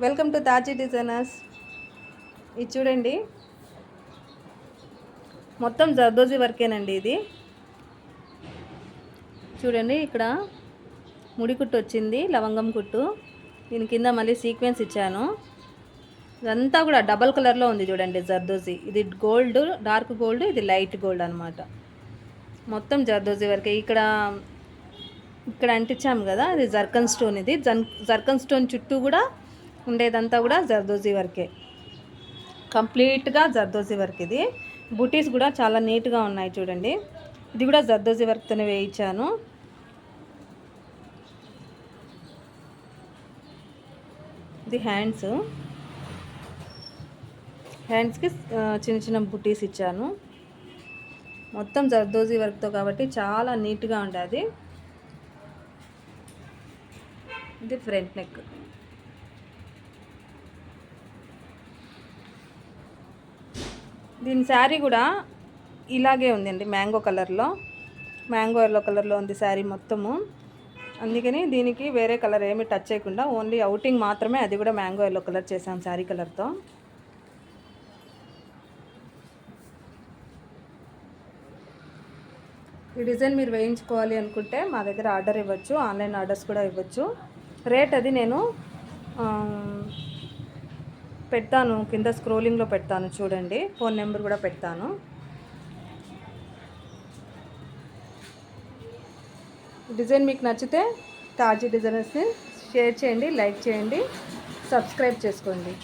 Welcome to తాజీ designers. ఇది చూడండి, మొత్తం జర్దోజీ వర్కేనండి. ఇది చూడండి, ఇక్కడ ముడి కుట్టు వచ్చింది, లవంగం కుట్టు. దీని కింద మళ్ళీ సీక్వెన్స్ ఇచ్చాను. ఇదంతా కూడా డబల్ కలర్లో ఉంది చూడండి జర్దోజీ. ఇది గోల్డ్, డార్క్ గోల్డ్, ఇది లైట్ గోల్డ్ అనమాట. మొత్తం జర్దోజీ వర్కే. ఇక్కడ అంటించాము కదా, ఇది జర్కన్ స్టోన్. ఇది జర్కన్ స్టోన్ చుట్టూ కూడా ఉండేదంతా కూడా జర్దోజీ వర్కే, కంప్లీట్గా జర్దోజీ వర్క్. ఇది బుటీస్ కూడా చాలా నీట్గా ఉన్నాయి చూడండి. ఇది కూడా జర్దోజీ వర్క్తోనే వేయించాను. ఇది హ్యాండ్స్కి చిన్న చిన్న బుటీస్ ఇచ్చాను. మొత్తం జర్దోజీ వర్క్తో కాబట్టి చాలా నీట్గా ఉంటుంది. ఇది ఫ్రంట్ నెక్. దీని శారీ కూడా ఇలాగే ఉందండి, మ్యాంగో కలర్లో, మ్యాంగో ఎల్లో కలర్లో ఉంది శారీ మొత్తము. అందుకని దీనికి వేరే కలర్ ఏమి టచ్ చేయకుండా ఓన్లీ అవుటింగ్ మాత్రమే, అది కూడా మ్యాంగో ఎల్లో కలర్ చేసాం శారీ కలర్తో. ఈ డిజైన్ మీరు వేయించుకోవాలి అనుకుంటే మా దగ్గర ఆర్డర్ ఇవ్వచ్చు, ఆన్లైన్ ఆర్డర్స్ కూడా ఇవ్వచ్చు. రేట్ అది నేను పెడతాను, కింద స్క్రోలింగ్లో పెడతాను చూడండి, ఫోన్ నెంబర్ కూడా పెడతాను. డిజైన్ మీకు నచ్చితే తాజీ డిజైనర్స్ని షేర్ చేయండి, లైక్ చేయండి, సబ్స్క్రైబ్ చేసుకోండి.